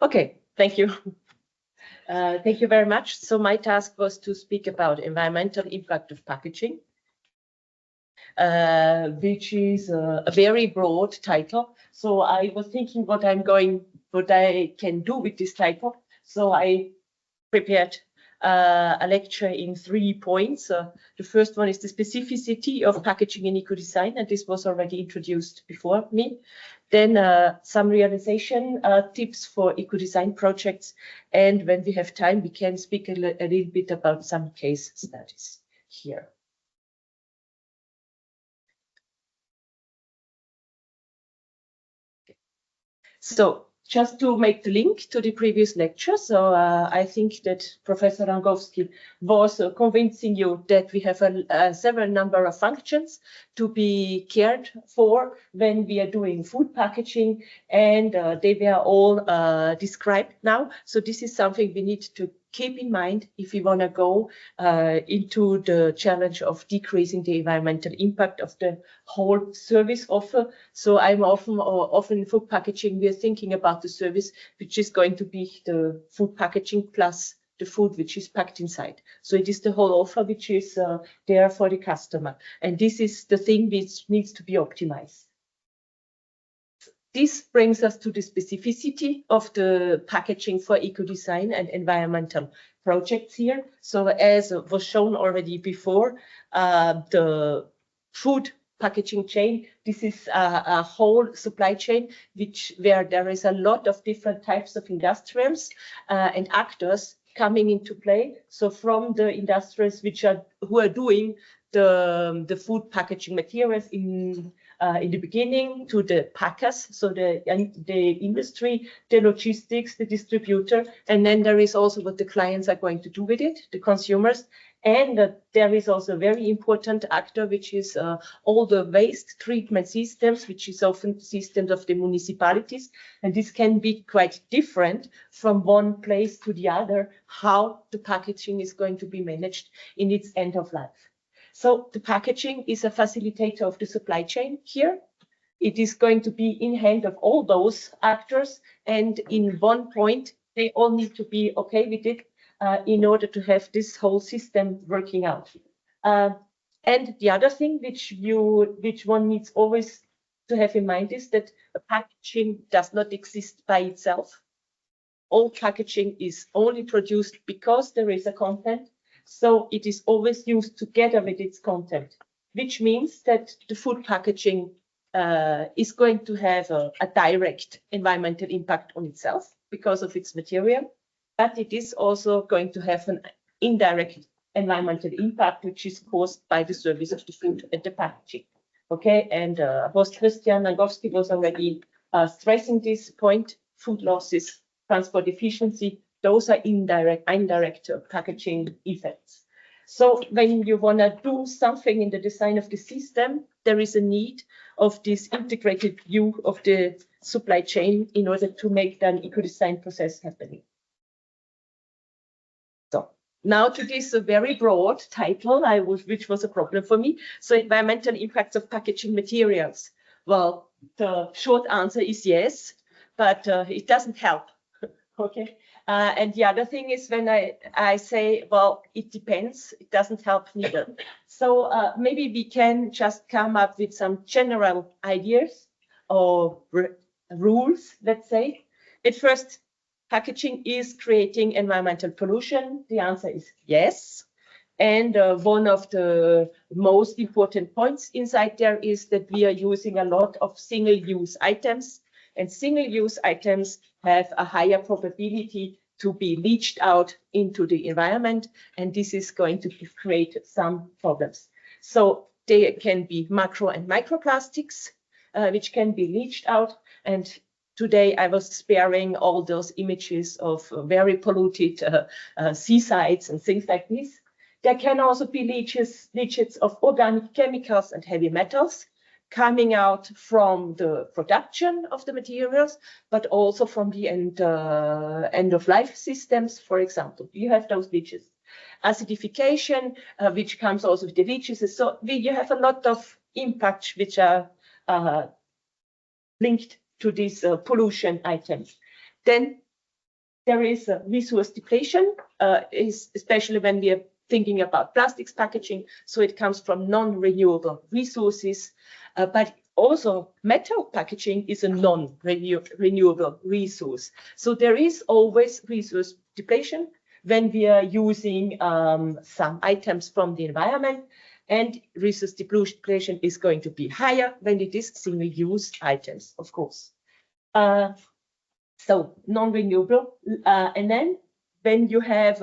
Okay, thank you. Thank you very much. So my task was to speak about environmental impact of packaging, which is a very broad title. So I was thinking what I can do with this title. So I prepared a lecture in 3 points. The first one is the specificity of packaging in eco-design, and this was already introduced before me. Then some realization tips for eco-design projects, and when we have time, we can speak a little bit about some case studies here. So just to make the link to the previous lecture, so I think that Professor Rangowski was convincing you that we have a several number of functions to be cared for when we are doing food packaging, and they were all described now. So this is something we need to keep in mind if we want to go into the challenge of decreasing the environmental impact of the whole service offer. So I'm often in food packaging, we are thinking about the service, which is going to be the food packaging plus the food which is packed inside. So it is the whole offer which is there for the customer. And this is the thing which needs to be optimized. This brings us to the specificity of the packaging for eco-design and environmental projects here. So as was shown already before, the food packaging chain, this is a whole supply chain where there is a lot of different types of industrials and actors coming into play. So from the industrials who are doing the food packaging materials in the beginning, to the packers, so the industry, the logistics, the distributor, and then there is also what the clients are going to do with it, the consumers. And there is also a very important actor, which is all the waste treatment systems, which is often systems of the municipalities. And this can be quite different from one place to the other, how the packaging is going to be managed in its end of life. So the packaging is a facilitator of the supply chain here. It is going to be in hand of all those actors, and in one point, they all need to be okay with it in order to have this whole system working out. And the other thing which one needs always to have in mind is that a packaging does not exist by itself. All packaging is only produced because there is a content. So it is always used together with its content, which means that the food packaging is going to have a direct environmental impact on itself because of its material, but it is also going to have an indirect environmental impact, which is caused by the service of the food and the packaging. Okay, and host Christian Rangowski was already stressing this point: food losses, transport efficiency. Those are indirect packaging effects. So when you want to do something in the design of the system, there is a need of this integrated view of the supply chain in order to make an eco-design process happening. So now to this very broad title, which was a problem for me. So environmental impacts of packaging materials. Well, the short answer is yes, but it doesn't help. Okay. And the other thing is when I say, well, it depends, it doesn't help neither. So maybe we can just come up with some general ideas or rules, let's say. At first, packaging is creating environmental pollution. The answer is yes. And one of the most important points inside there is that we are using a lot of single-use items. And single-use items have a higher probability to be leached out into the environment, and this is going to create some problems. So they can be macro and microplastics, which can be leached out. And today I was sparing all those images of very polluted seasides and things like this. There can also be leaches of organic chemicals and heavy metals coming out from the production of the materials, but also from the end-of-life systems, for example. You have those leaches. Acidification, which comes also with the leaches. So you have a lot of impacts which are linked to these pollution items. Then there is a resource depletion, especially when we are thinking about plastics packaging. So it comes from non-renewable resources, but also metal packaging is a non-renewable resource. So there is always resource depletion when we are using some items from the environment, and resource depletion is going to be higher when it is single-use items, of course. So non-renewable, and then when you have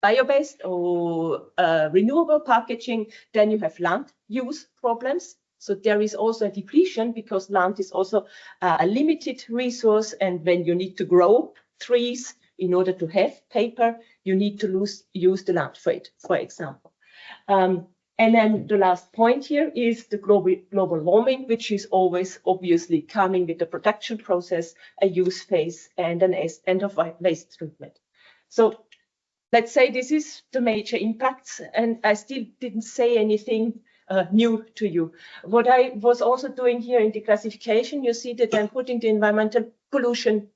bio-based or renewable packaging, then you have land use problems. So there is also a depletion because land is also a limited resource, and when you need to grow trees in order to have paper, you need to use the land for it, for example. And then the last point here is the global warming, which is always obviously coming with the production process, a use phase, and an end of waste treatment. So let's say this is the major impacts, and I still didn't say anything new to you. What I was also doing here in the classification, you see that I'm putting the environmental pollution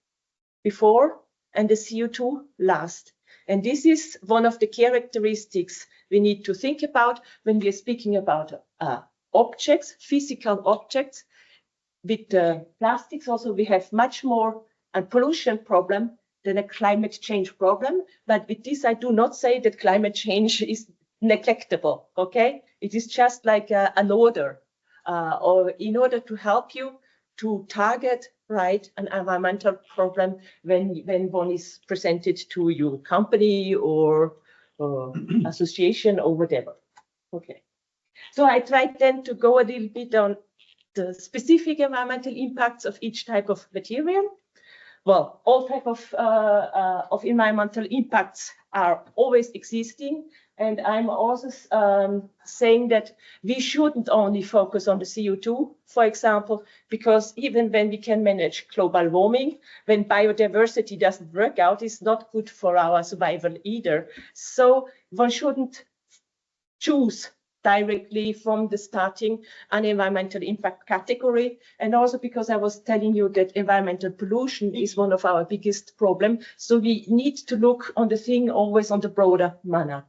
before and the CO2 last. And this is one of the characteristics we need to think about when we are speaking about objects, physical objects. With plastics also, we have much more a pollution problem than a climate change problem. But with this, I do not say that climate change is neglectable, okay? It is just like an order, or in order to help you to target, right, an environmental problem when one is presented to your company or association or whatever. Okay. So I tried then to go a little bit on the specific environmental impacts of each type of material. Well, all type of environmental impacts are always existing. And I'm also saying that we shouldn't only focus on the CO2, for example, because even when we can manage global warming, when biodiversity doesn't work out, it's not good for our survival either. So one shouldn't choose directly from the starting an environmental impact category. And also because I was telling you that environmental pollution is one of our biggest problems. So we need to look on the thing always on the broader manner.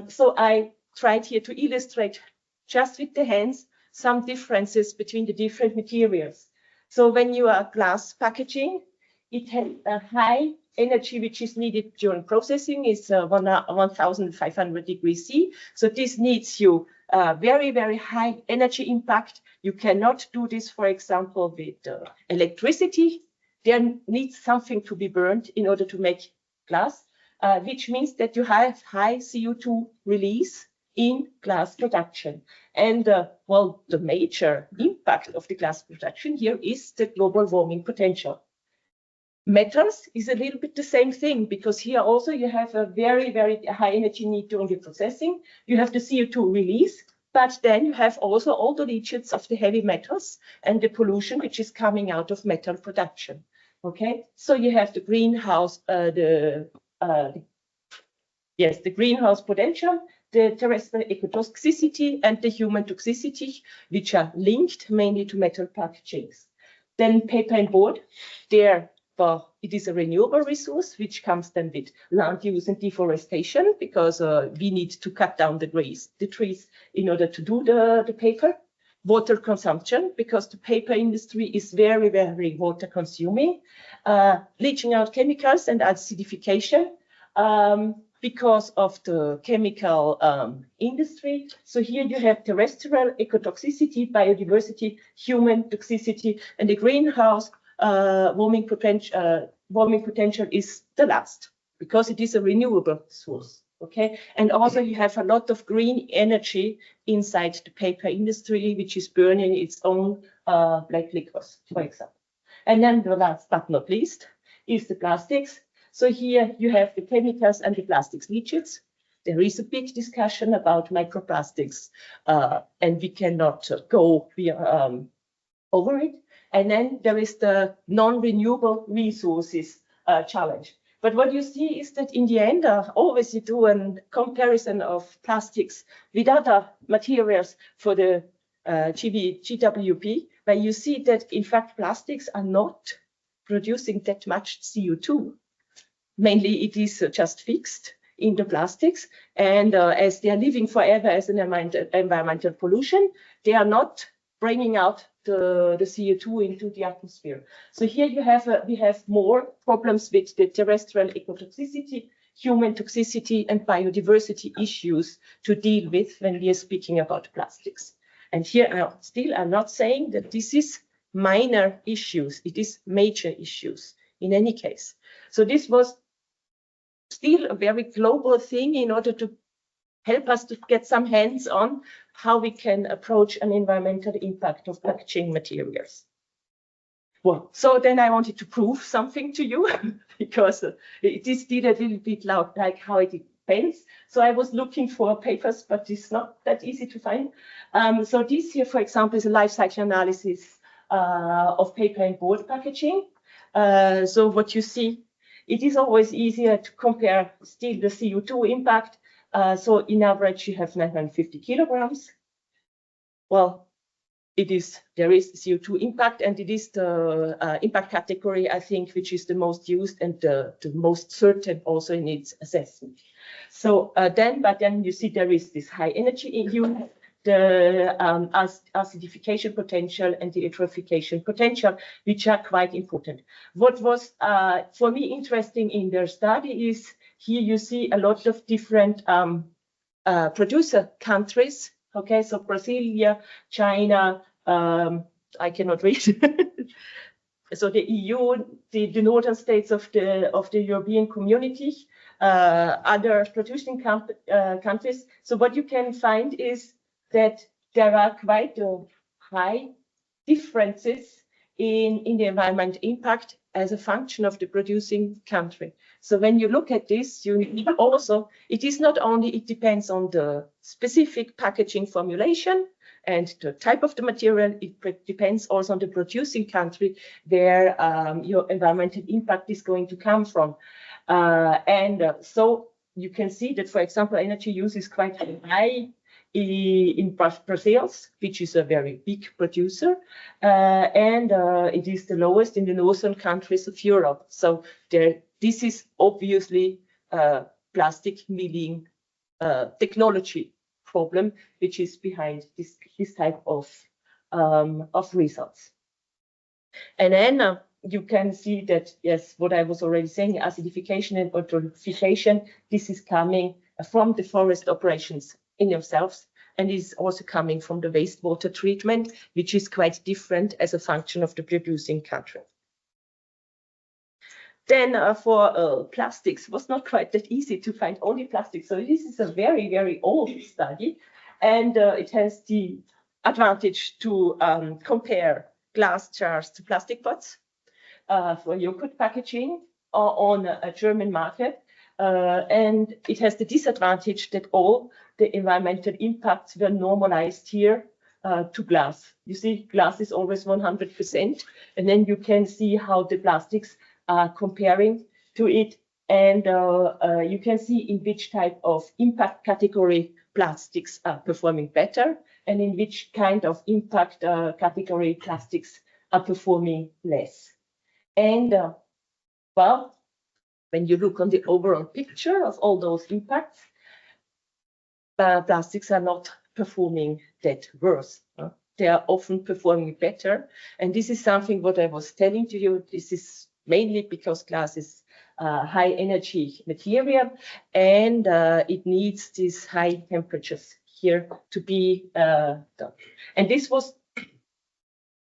So I tried here to illustrate just with the hands some differences between the different materials. So when you are glass packaging, it has a high energy which is needed during processing. It's 1500 degrees C. So this needs you very, very high energy impact. You cannot do this, for example, with electricity. There needs something to be burned in order to make glass. Which means that you have high CO2 release in glass production. And well, the major impact of the glass production here is the global warming potential. Metals is a little bit the same thing, because here also you have a very, very high energy need during the processing. You have the CO2 release, but then you have also all the leachate of the heavy metals and the pollution which is coming out of metal production. Okay, so you have the greenhouse, the greenhouse potential, the terrestrial ecotoxicity, and the human toxicity, which are linked mainly to metal packagings. Then paper and board, there, well, it is a renewable resource, which comes then with land use and deforestation, because we need to cut down the trees in order to do the paper. Water consumption, because the paper industry is very, very water consuming. Leaching out chemicals and acidification, because of the chemical industry. So here you have terrestrial ecotoxicity, biodiversity, human toxicity, and the greenhouse warming potential is the last, because it is a renewable source. Okay, and also you have a lot of green energy inside the paper industry, which is burning its own black liquors, for example. And then the last but not least is the plastics. So here you have the chemicals and the plastics leachates. There is a big discussion about microplastics, and we cannot go over it. And then there is the non-renewable resources challenge. But what you see is that in the end, always you do a comparison of plastics with other materials for the GWP, where you see that in fact plastics are not producing that much CO2. Mainly it is just fixed in the plastics, and as they are living forever as an environmental pollution, they are not bringing out the CO2 into the atmosphere. So here we have more problems with the terrestrial ecotoxicity, human toxicity, and biodiversity issues to deal with when we are speaking about plastics. And here I'm not saying that this is minor issues, it is major issues in any case. So this was still a very global thing in order to help us to get some hands on how we can approach an environmental impact of packaging materials. Well, so then I wanted to prove something to you because it is still a little bit loud, like how it depends. So I was looking for papers, but it's not that easy to find. So this here, for example, is a life cycle analysis of paper and board packaging. So what you see, it is always easier to compare still the CO2 impact. So in average, you have 950 kilograms. Well, there is CO2 impact, and it is the impact category, I think, which is the most used and the most certain also in its assessment. So but then you see there is this high energy unit, the acidification potential and the eutrophication potential, which are quite important. What was for me interesting in their study is here you see a lot of different producer countries. Okay, so Brazil, China, I cannot read. So the EU, the northern states of the European community, other producing countries. So what you can find is that there are quite high differences in the environmental impact as a function of the producing country. So when you look at this, you need also, it is not only, it depends on the specific packaging formulation and the type of the material, it depends also on the producing country where your environmental impact is going to come from. So you can see that, for example, energy use is quite high in Brazil, which is a very big producer, and it is the lowest in the northern countries of Europe. So this is obviously a plastic milling technology problem, which is behind this type of results. And then you can see that, yes, what I was already saying, acidification and eutrophication, this is coming from the forest operations in themselves, and is also coming from the wastewater treatment, which is quite different as a function of the producing country. Then for plastics, it was not quite that easy to find only plastics. So this is a very, very old study, and it has the advantage to compare glass jars to plastic pots for yogurt packaging on a German market. And it has the disadvantage that all the environmental impacts were normalized here to glass. You see, glass is always 100%, and then you can see how the plastics are comparing to it, and you can see in which type of impact category plastics are performing better, and in which kind of impact category plastics are performing less. And well, when you look on the overall picture of all those impacts, plastics are not performing that worse. They are often performing better. And this is something what I was telling to you. This is mainly because glass is high energy material, and it needs these high temperatures here to be done. And this was,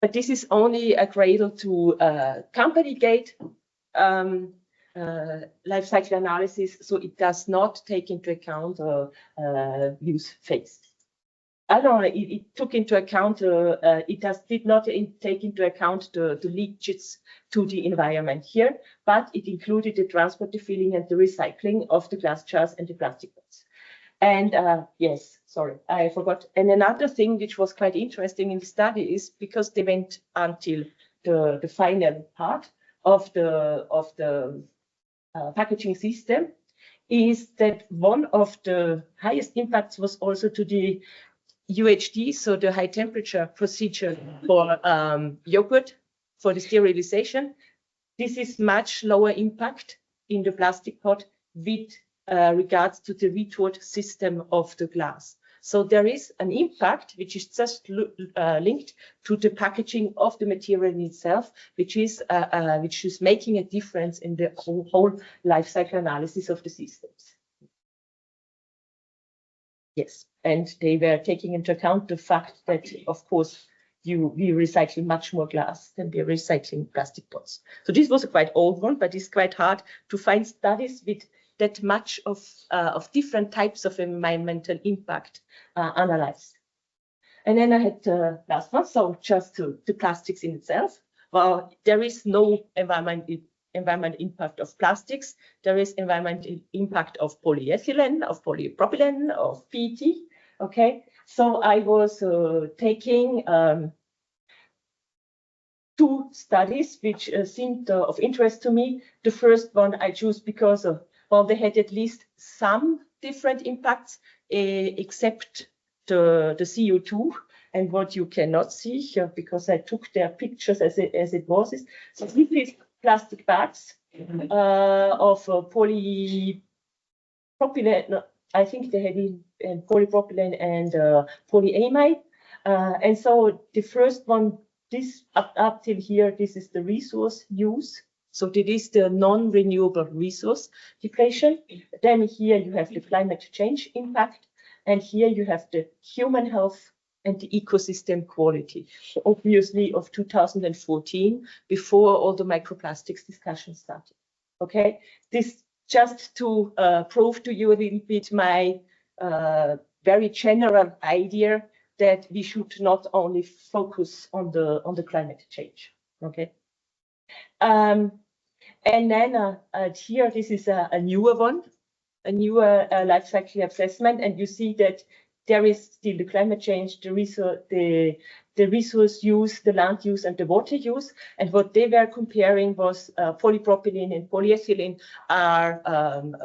but this is only a cradle to company gate life cycle analysis, so it does not take into account use phase. I don't know, it took into account, did not take into account the leakages to the environment here, but it included the transport, the filling, and the recycling of the glass jars and the plastic pots. And yes, sorry, I forgot. And another thing which was quite interesting in the study is because they went until the final part of the packaging system, is that one of the highest impacts was also to the UHT, so the high temperature procedure for yogurt, for the sterilization. this is much lower impact in the plastic pot with regards to the retort system of the glass. So there is an impact which is just linked to the packaging of the material in itself, which is making a difference in the whole life cycle analysis of the systems. Yes, and they were taking into account the fact that, of course, we recycle much more glass than we are recycling plastic pots. So this was a quite old one, but it's quite hard to find studies with that much of different types of environmental impact analyzed. And then I had the last one, so just to the plastics in itself. Well, there is no environmental impact of plastics. There is environmental impact of polyethylene, of polypropylene, of PET. Okay, so I was taking two studies which seemed of interest to me. The first one I chose because of, well, they had at least some different impacts, except the CO2. And what you cannot see here, because I took their pictures as it was, is so this is plastic bags of polypropylene. No, I think they had in polypropylene and polyamide. And so the first one, this up till here, this is the resource use. So this is the non-renewable resource depletion. Then here you have the climate change impact, and here you have the human health and the ecosystem quality. So obviously of 2014, before all the microplastics discussion started. Okay, this just to prove to you a little bit my very general idea that we should not only focus on the climate change. Okay. And then here, this is a newer one, a newer life cycle assessment, and you see that there is still the climate change, the resource use, the land use, and the water use. And what they were comparing was polypropylene and polyethylene are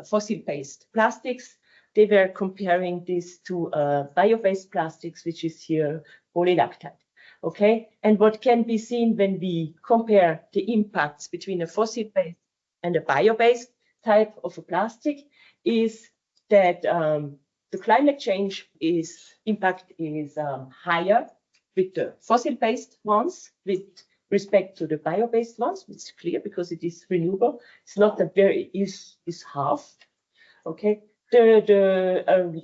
fossil-based plastics. They were comparing this to bio-based plastics, which is here polylactide. Okay, and what can be seen when we compare the impacts between a fossil-based and a bio-based type of a plastic is that the climate change impact is higher with the fossil-based ones with respect to the bio-based ones. It's clear because it is renewable. It's not a very is half. Okay, the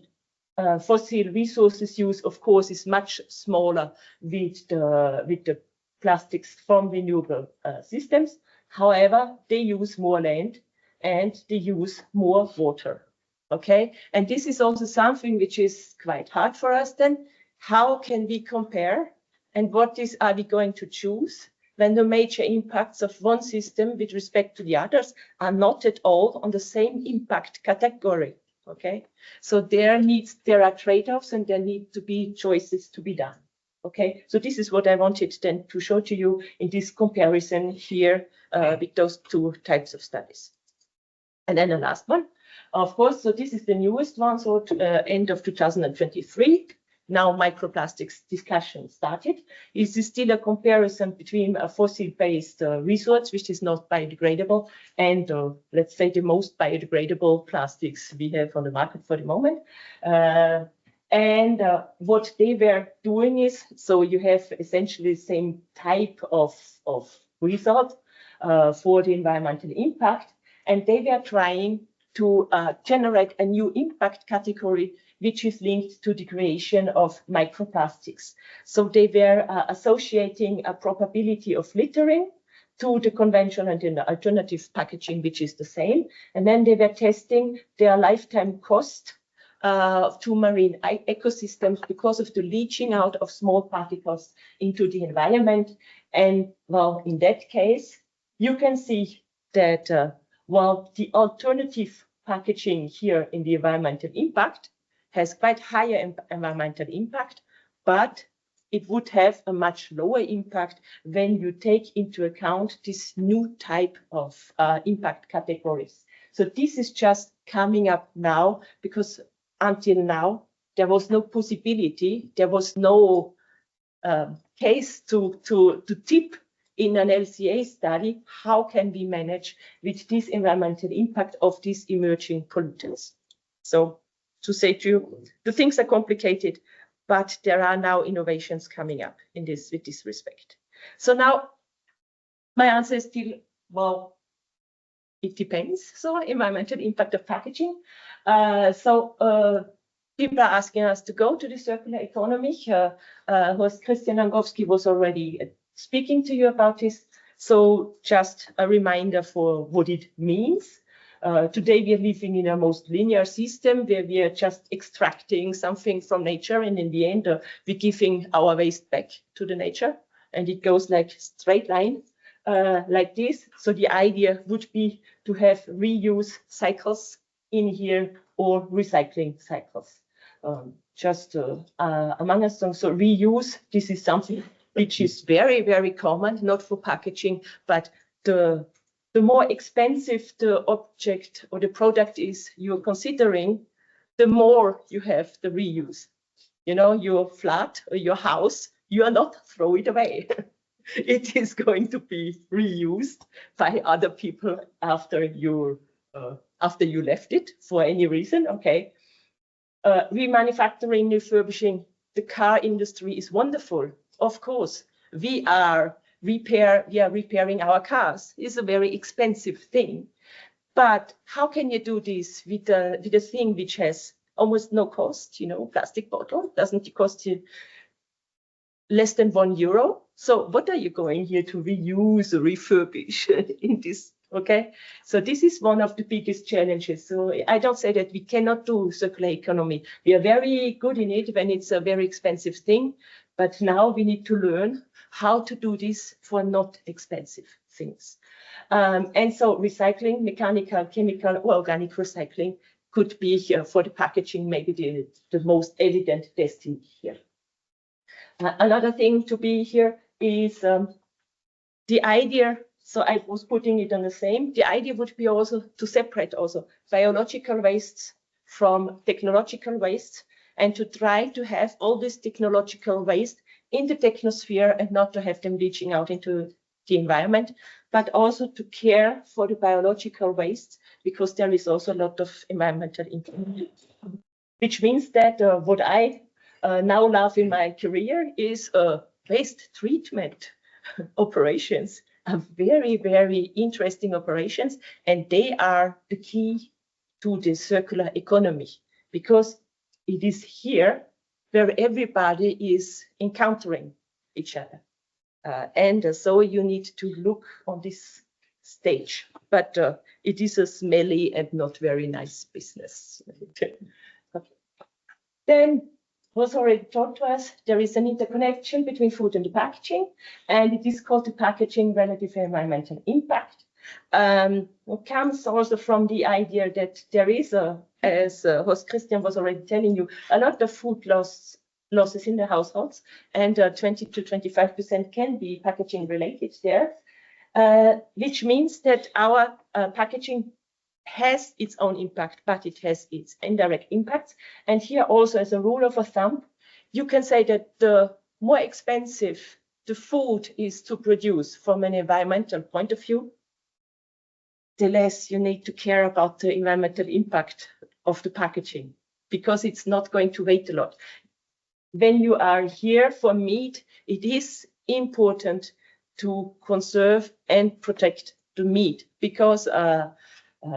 fossil resources use, of course, is much smaller with the plastics from renewable systems. However, they use more land and they use more water. Okay, and this is also something which is quite hard for us then. How can we compare, and what are we going to choose when the major impacts of one system with respect to the others are not at all on the same impact category? Okay, so there are trade-offs and there need to be choices to be done. Okay, so this is what I wanted then to show to you in this comparison here with those two types of studies. And then the last one, of course, so this is the newest one, so end of 2023. Now microplastics discussion started. Is this still a comparison between a fossil-based resource, which is not biodegradable, and let's say the most biodegradable plastics we have on the market for the moment. And what they were doing is, so you have essentially the same type of result for the environmental impact, and they were trying to generate a new impact category which is linked to the creation of microplastics. So they were associating a probability of littering to the conventional and the alternative packaging, which is the same. And then they were testing their lifetime cost to marine ecosystems because of the leaching out of small particles into the environment. And well, in that case, you can see that while the alternative packaging here in the environmental impact has quite higher environmental impact, but it would have a much lower impact when you take into account this new type of impact categories. So this is just coming up now because until now, there was no possibility, there was no case to tip in an LCA study, how can we manage with this environmental impact of these emerging pollutants? So to say to you, the things are complicated, but there are now innovations coming up in this with this respect. So now my answer is still, well, it depends. So environmental impact of packaging. People are asking us to go to the circular economy. Horst Christian Langowski was already speaking to you about this. So just a reminder for what it means. Today we are living in a most linear system where we are just extracting something from nature, and in the end we're giving our waste back to the nature, and it goes like straight line like this. So the idea would be to have reuse cycles in here or recycling cycles. Among us, so reuse, this is something which is very, very common, not for packaging, but the more expensive the object or the product is you're considering, the more you have the reuse. You know, your flat or your house, you are not throw it away. It is going to be reused by other people after you left it for any reason. Okay. Remanufacturing, refurbishing, the car industry is wonderful. Of course, we are repairing our cars. It's a very expensive thing. But how can you do this with a thing which has almost no cost? You know, plastic bottle doesn't cost you less than €1. So what are you going here to reuse or refurbish in this? Okay, so this is one of the biggest challenges. So I don't say that we cannot do circular economy. We are very good in it when it's a very expensive thing, but now we need to learn how to do this for not expensive things. And so recycling, mechanical, chemical, or organic recycling could be here for the packaging, maybe the most evident destiny here. Another thing to be here is the idea. So I was putting it on the same. The idea would be also to separate also biological wastes from technological wastes, and to try to have all this technological waste in the technosphere and not to have them leaching out into the environment, but also to care for the biological wastes, because there is also a lot of environmental impact. Which means that what I now love in my career is waste treatment operations. Are very, very interesting operations, and they are the key to the circular economy, because it is here where everybody is encountering each other. So you need to look on this stage, but it is a smelly and not very nice business. Okay. Then was already taught to us, there is an interconnection between food and the packaging, and it is called the packaging relative environmental impact. It comes also from the idea that there is, as Horst Christian was already telling you, a lot of food losses in the households, and 20 to 25% can be packaging related there, which means that our packaging has its own impact, but it has its indirect impacts. And here also, as a rule of thumb, you can say that the more expensive the food is to produce from an environmental point of view, the less you need to care about the environmental impact of the packaging, because it's not going to weigh a lot. When you are here for meat, it is important to conserve and protect the meat, because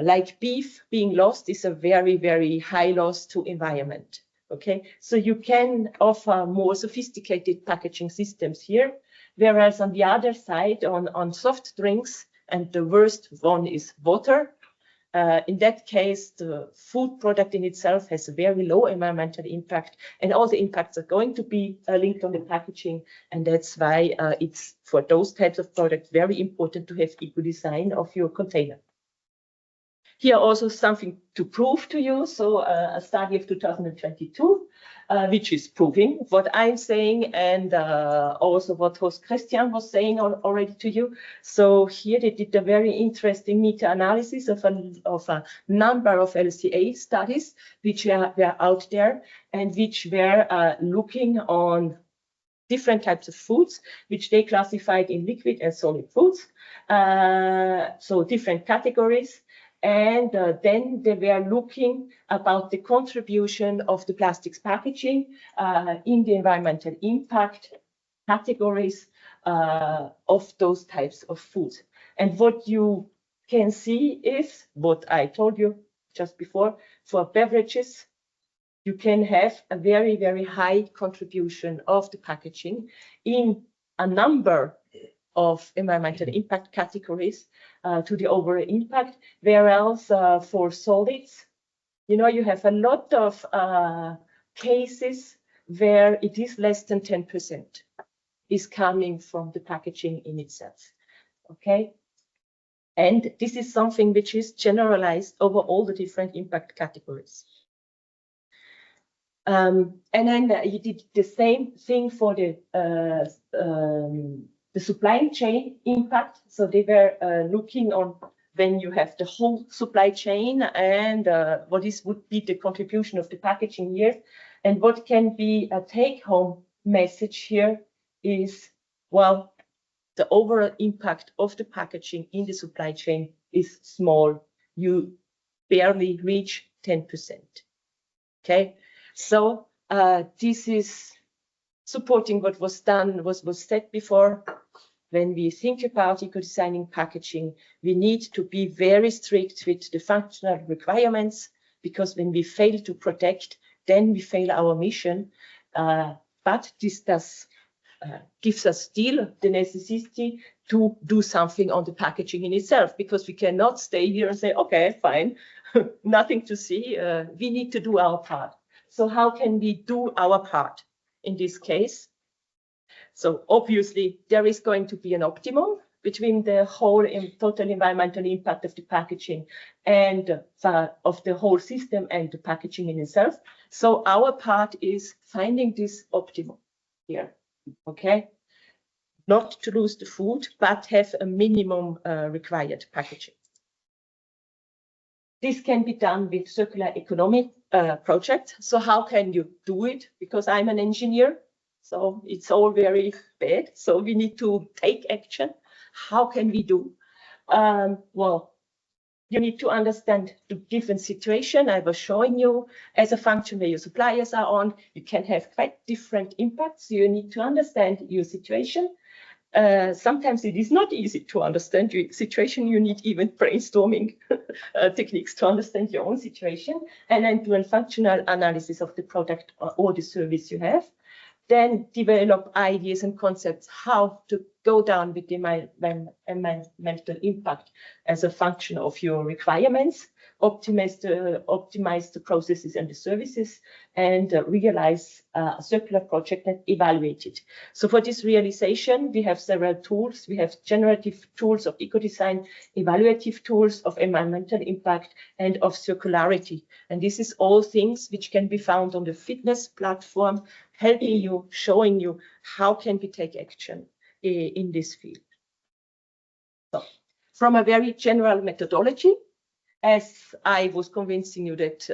like beef being lost is a very, very high loss to environment. Okay, so you can offer more sophisticated packaging systems here, whereas on the other side, on soft drinks, and the worst one is water. In that case, the food product in itself has a very low environmental impact, and all the impacts are going to be linked on the packaging, and that's why it's for those types of products very important to have eco-design of your container. Here also something to prove to you. So a study of 2022, which is proving what I'm saying, and also what Horst Christian was saying already to you. So here they did a very interesting meta-analysis of a number of LCA studies which were out there, and which were looking on different types of foods, which they classified in liquid and solid foods, so different categories. And then they were looking about the contribution of the plastics packaging in the environmental impact categories of those types of foods. And what you can see is what I told you just before. For beverages, you can have a very, very high contribution of the packaging in a number of environmental impact categories to the overall impact, whereas for solids, you know, you have a lot of cases where it is less than 10% is coming from the packaging in itself, okay? And this is something which is generalized over all the different impact categories. And then you did the same thing for the supply chain impact. So they were looking on when you have the whole supply chain and what would be the contribution of the packaging here. And what can be a take-home message here is, well, the overall impact of the packaging in the supply chain is small. You barely reach 10%. Okay, so this is supporting what was done, was said before. When we think about eco-designing packaging, we need to be very strict with the functional requirements, because when we fail to protect, then we fail our mission. But this does gives us still the necessity to do something on the packaging in itself, because we cannot stay here and say, okay, fine, nothing to see. We need to do our part. So how can we do our part in this case? So obviously there is going to be an optimum between the whole total environmental impact of the packaging and of the whole system and the packaging in itself. So our part is finding this optimum here. Okay, not to lose the food, but have a minimum required packaging. This can be done with circular economy projects. So how can you do it? Because I'm an engineer, so it's all very bad. So we need to take action. How can we do? Well, you need to understand the different situation I was showing you. As a function where your suppliers are on, you can have quite different impacts. You need to understand your situation. Sometimes it is not easy to understand your situation. You need even brainstorming techniques to understand your own situation, and then do a functional analysis of the product or the service you have. Then develop ideas and concepts how to go down with the environmental impact as a function of your requirements, optimize the processes and the services, and realize a circular project and evaluate it. So for this realization, we have several tools. We have generative tools of eco-design, evaluative tools of environmental impact, and of circularity. And this is all things which can be found on the FitNESS platform, helping you, showing you how can we take action in this field. So, from a very general methodology, as I was convincing you that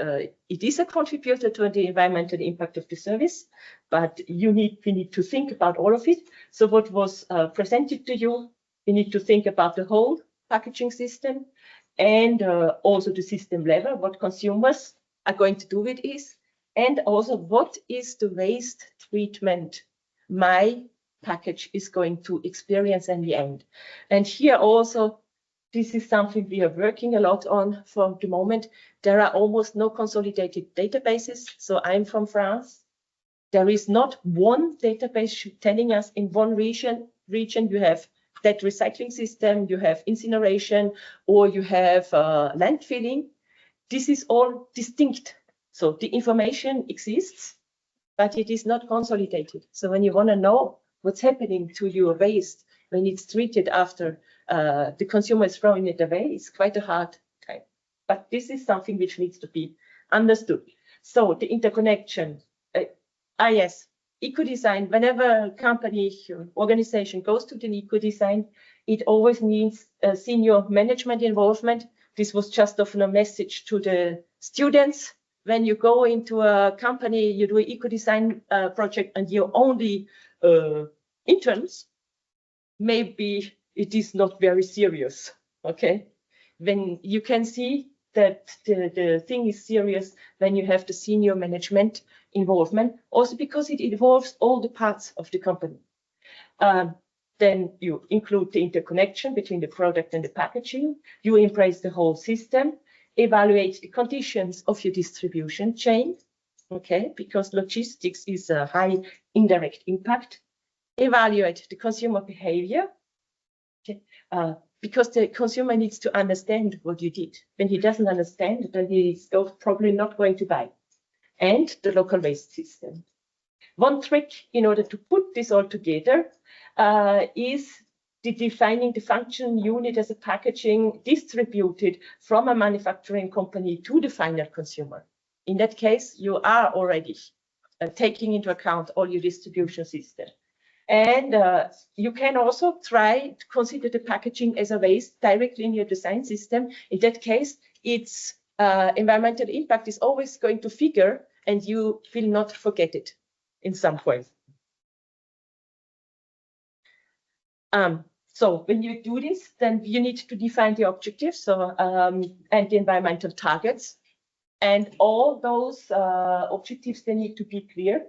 it is a contributor to the environmental impact of the service, but we need to think about all of it. So what was presented to you, we need to think about the whole packaging system, and also the system level, what consumers are going to do with it, and also what is the waste treatment my package is going to experience in the end. And here also, this is something we are working a lot on for the moment. There are almost no consolidated databases. So I'm from France. There is not one database telling us in one region you have that recycling system, you have incineration, or you have landfilling. This is all distinct. So the information exists, but it is not consolidated. So when you want to know what's happening to your waste when it's treated after the consumer is throwing it away, it's quite a hard time. But this is something which needs to be understood. So the interconnection, yes, eco-design, whenever a company or organization goes to the eco-design, it always needs senior management involvement. This was just often a message to the students. When you go into a company, you do an eco-design project and you only interns, maybe it is not very serious, okay? When you can see that the thing is serious when you have the senior management involvement, also because it involves all the parts of the company. Then you include the interconnection between the product and the packaging. You embrace the whole system, evaluate the conditions of your distribution chain, okay, because logistics is a high indirect impact. Evaluate the consumer behavior, okay, because the consumer needs to understand what you did. When he doesn't understand, then he's probably not going to buy. And the local waste system. One trick in order to put this all together is defining the function unit as a packaging distributed from a manufacturing company to the final consumer. In that case, you are already taking into account all your distribution system. And you can also try to consider the packaging as a waste directly in your design system. In that case, its environmental impact is always going to figure, and you will not forget it in some point. So when you do this, then you need to define the objectives and the environmental targets. And all those objectives, they need to be clear.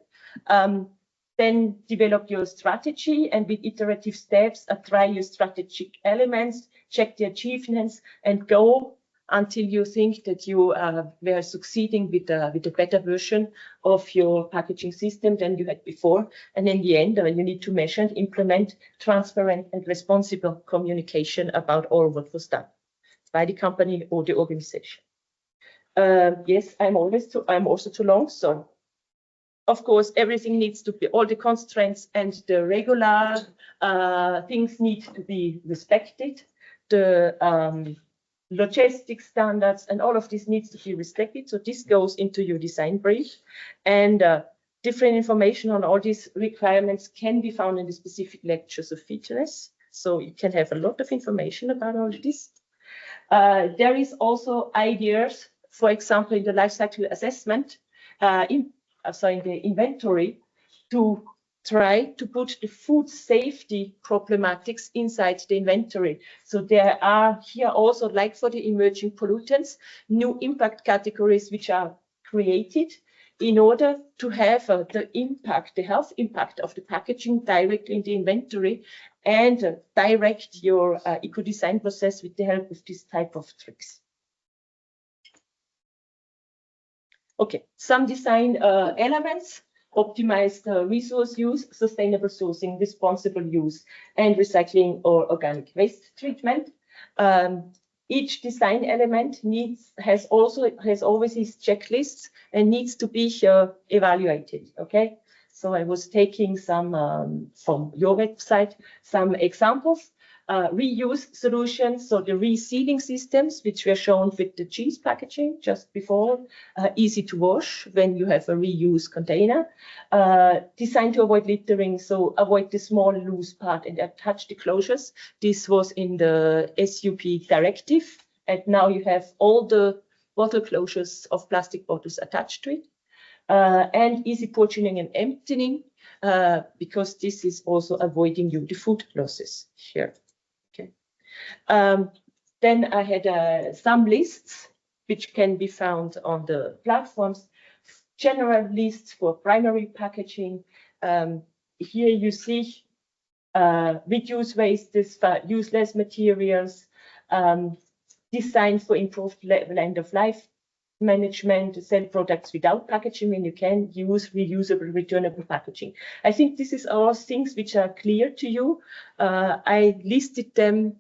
Then develop your strategy, and with iterative steps, try your strategic elements, check the achievements, and go until you think that you were succeeding with a better version of your packaging system than you had before. And in the end, you need to measure and implement transparent and responsible communication about all what was done by the company or the organization. Yes, I'm also too long, so of course, everything needs to be, all the constraints and the regular things need to be respected. The logistics standards and all of this needs to be respected. So this goes into your design brief, and different information on all these requirements can be found in the specific lectures of FitNESS. So you can have a lot of information about all of this. There is also ideas, for example, in the life cycle assessment, in the inventory, to try to put the food safety problematics inside the inventory. So there are here also, like for the emerging pollutants, new impact categories which are created in order to have the impact, the health impact of the packaging directly in the inventory, and direct your eco-design process with the help of this type of tricks. Okay, some design elements: optimized resource use, sustainable sourcing, responsible use, and recycling or organic waste treatment. Each design element has always its checklists and needs to be evaluated. Okay, so I was taking some from your website, some examples. Reuse solutions, so the resealing systems, which were shown with the cheese packaging just before, easy to wash when you have a reuse container, designed to avoid littering, so avoid the small loose part and attach the closures. This was in the SUP directive, and now you have all the bottle closures of plastic bottles attached to it, and easy portioning and emptying, because this is also avoiding the food losses here. Then I had some lists which can be found on the platforms. General lists for primary packaging. Here you see reduce waste, use less materials, design for improved end of life management, sell products without packaging when you can, use reusable, returnable packaging. I think this is all things which are clear to you. I listed them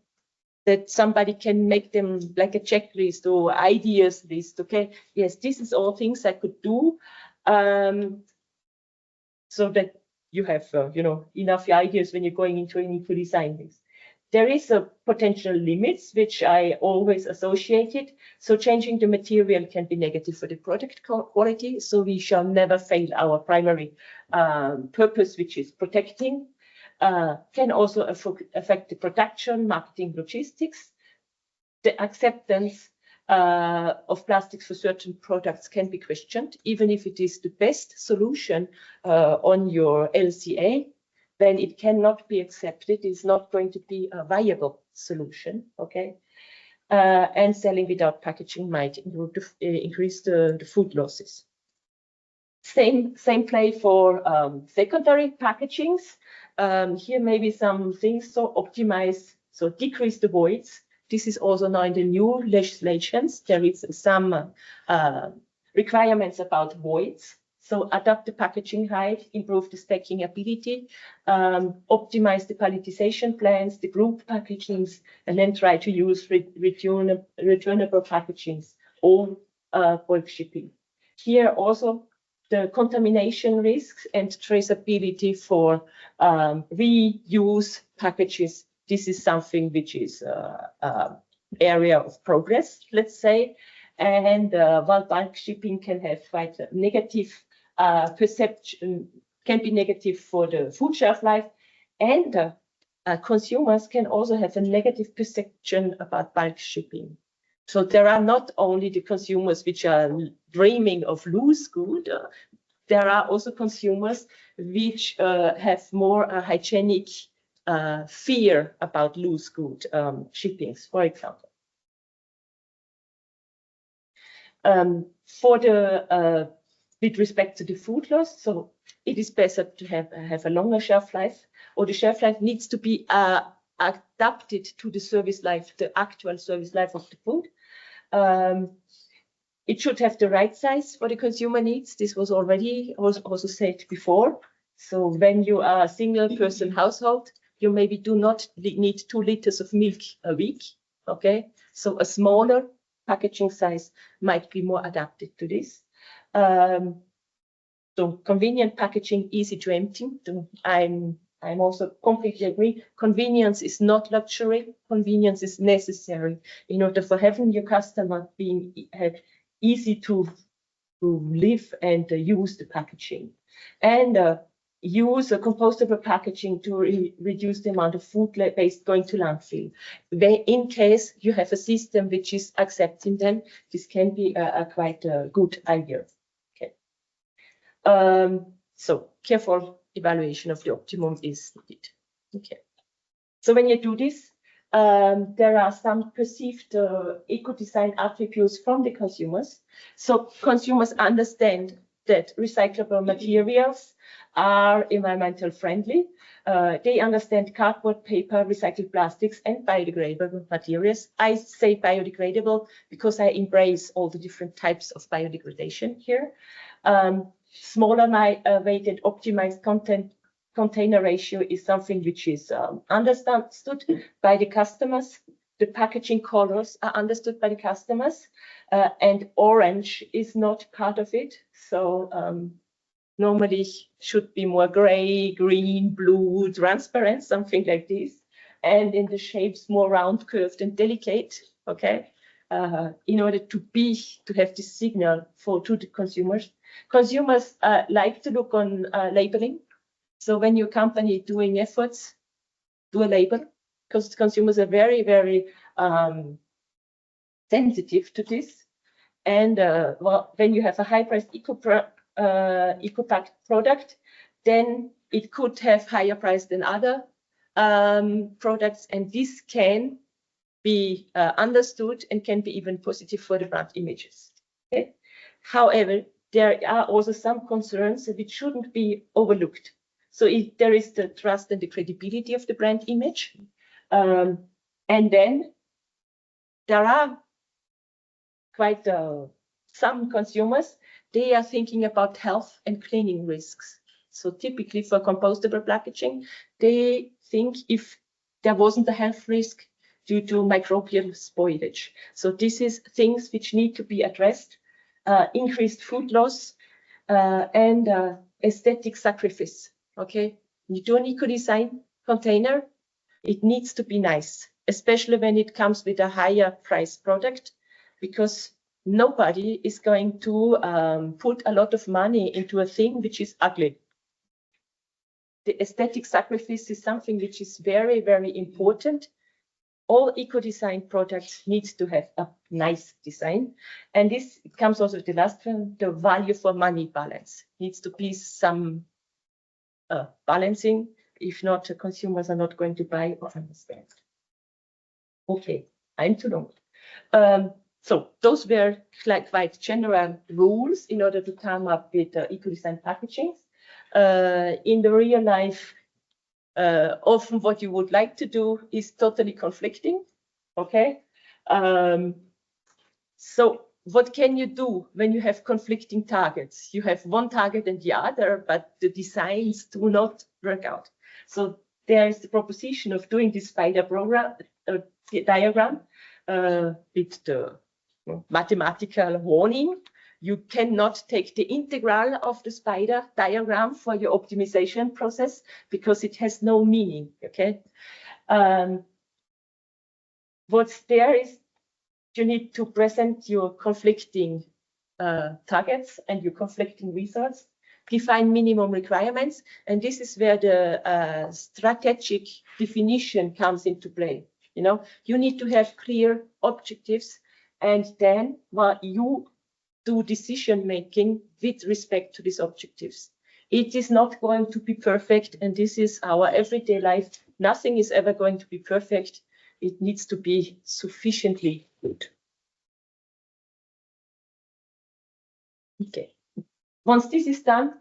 that somebody can make them like a checklist or ideas list. Okay, yes, this is all things I could do, so that you have enough ideas when you're going into an eco-design list. There is a potential limits which I always associated. So changing the material can be negative for the product quality. So we shall never fail our primary purpose, which is protecting. Can also affect the production, marketing, logistics. The acceptance of plastics for certain products can be questioned, even if it is the best solution on your LCA. when it cannot be accepted, it's not going to be a viable solution, okay? And selling without packaging might increase the food losses. Same play for secondary packagings. Here maybe some things, so optimize, so decrease the voids. This is also now in the new legislations. There is some requirements about voids. So adapt the packaging height, improve the stacking ability, optimize the palletization plans, the group packagings, and then try to use returnable packagings or bulk shipping. Here also the contamination risks and traceability for reuse packages. This is something which is area of progress, let's say. And while bulk shipping can have quite a negative perception, can be negative for the food shelf life, and consumers can also have a negative perception about bulk shipping. So there are not only the consumers which are dreaming of loose good, there are also consumers which have more hygienic fear about loose good shippings, for example. For the with respect to the food loss, so it is better to have a longer shelf life, or the shelf life needs to be adapted to the service life, the actual service life of the food. It should have the right size for the consumer needs. This was already also said before. So when you are a single person household, you maybe do not need 2 liters of milk a week. Okay, so a smaller packaging size might be more adapted to this. So convenient packaging, easy to empty. I'm also completely agree. Convenience is not luxury. Convenience is necessary in order for having your customer being easy to live and use the packaging. And use a compostable packaging to reduce the amount of food waste going to landfill. In case you have a system which is accepting them, this can be quite a good idea. Okay. So careful evaluation of the optimum is needed. Okay. So when you do this, there are some perceived eco-design attributes from the consumers. So consumers understand that recyclable materials are environmental friendly. They understand cardboard, paper, recycled plastics, and biodegradable materials. I say biodegradable because I embrace all the different types of biodegradation here. Smaller weighted optimized container ratio is something which is understood by the customers. The packaging colors are understood by the customers, and orange is not part of it. So normally should be more gray, green, blue, transparent, something like this. And in the shapes more round, curved, and delicate, okay? In order to have this signal to the consumers. Consumers like to look on labeling. So when your company doing efforts, do a label, because consumers are very, very sensitive to this. And well, when you have a high-priced eco-packed product, then it could have higher price than other products, and this can be understood and can be even positive for the brand images. Okay? However, there are also some concerns which shouldn't be overlooked. So there is the trust and the credibility of the brand image. And then there are quite some consumers, they are thinking about health and cleaning risks. So typically for compostable packaging, they think if there wasn't a health risk due to microbial spoilage. So this is things which need to be addressed, increased food loss and aesthetic sacrifice. Okay, you do an eco-design container, it needs to be nice, especially when it comes with a higher price product, because nobody is going to put a lot of money into a thing which is ugly. The aesthetic sacrifice is something which is very, very important. All eco-design products need to have a nice design. And this comes also with the last one, the value for money balance. Needs to be some balancing If not, the consumers are not going to buy or understand. Okay, I'm too long. So those were like quite general rules in order to come up with eco-design packaging. In the real life, often what you would like to do is totally conflicting. Okay. So what can you do when you have conflicting targets? You have one target and the other, but the designs do not work out. So there is the proposition of doing this spider diagram with the mathematical warning. You cannot take the integral of the spider diagram for your optimization process because it has no meaning. Okay. What's there is you need to present your conflicting targets and your conflicting results, define minimum requirements, and this is where the strategic definition comes into play. You know, you need to have clear objectives, and then you do decision making with respect to these objectives. It is not going to be perfect, and this is our everyday life. Nothing is ever going to be perfect. It needs to be sufficiently good. Okay. Once this is done,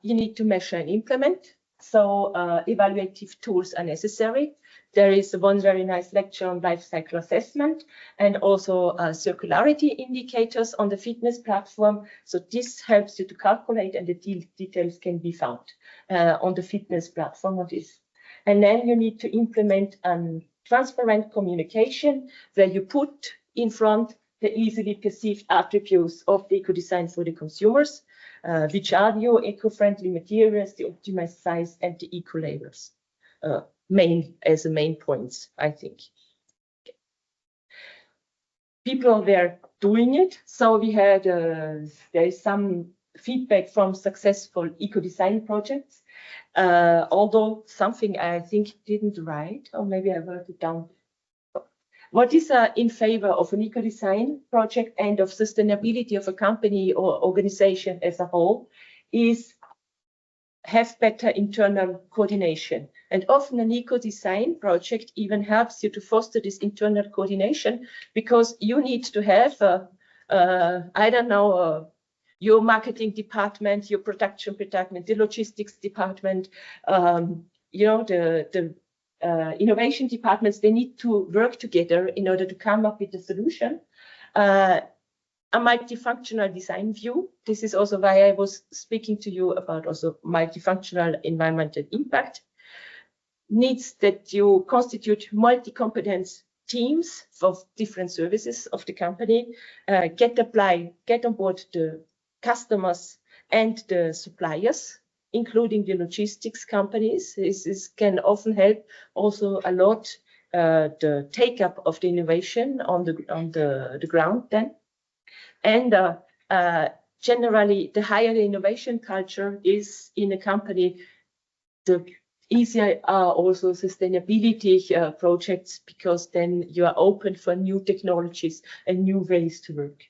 you need to measure and implement. So evaluative tools are necessary. There is one very nice lecture on life cycle assessment and also circularity indicators on the FitNESS platform. So this helps you to calculate, and the details can be found on the FitNESS platform on this. And then you need to implement transparent communication where you put in front the easily perceived attributes of the eco-design for the consumers, which are your eco-friendly materials, the optimized size, and the eco-labels. As the main points, I think. Okay. People were doing it, so we had there is some feedback from successful eco-design projects. Although something I think didn't write, or maybe I wrote it down. What is in favor of an eco-design project and of sustainability of a company or organization as a whole is have better internal coordination. And often an eco-design project even helps you to foster this internal coordination because you need to have, I don't know, your marketing department, your production department, the logistics department, you know, the innovation departments, they need to work together in order to come up with a solution. A multifunctional design view. This is also why I was speaking to you about also multifunctional environmental impact. Needs that you constitute multi-competence teams for different services of the company, get on board the customers and the suppliers, including the logistics companies. This can often help also a lot the take-up of the innovation on the ground then. And generally, the higher the innovation culture is in a company, the easier are also sustainability projects, because then you are open for new technologies and new ways to work.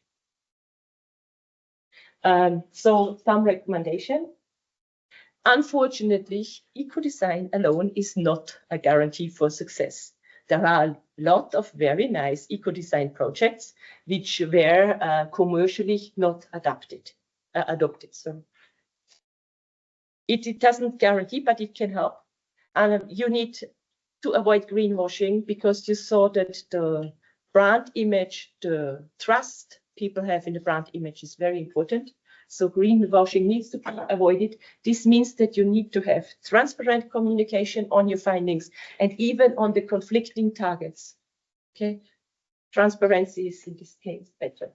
So some recommendation. Unfortunately, eco-design alone is not a guarantee for success. There are a lot of very nice eco-design projects which were commercially not adopted. So it doesn't guarantee, but it can help. You need to avoid greenwashing, because you saw that the brand image, the trust people have in the brand image is very important. So greenwashing needs to be avoided. This means that you need to have transparent communication on your findings and even on the conflicting targets. Okay, transparency is in this case better.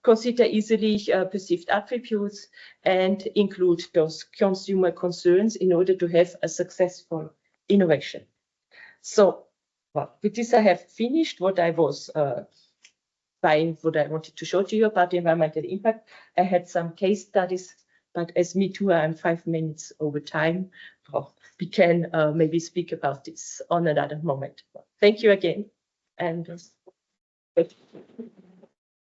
Consider easily perceived attributes and include those consumer concerns in order to have a successful innovation. So, well, with this I have finished what I was what I wanted to show to you about the environmental impact. I had some case studies, but as me too, I'm 5 minutes over time. We can maybe speak about this on another moment. Thank you again. And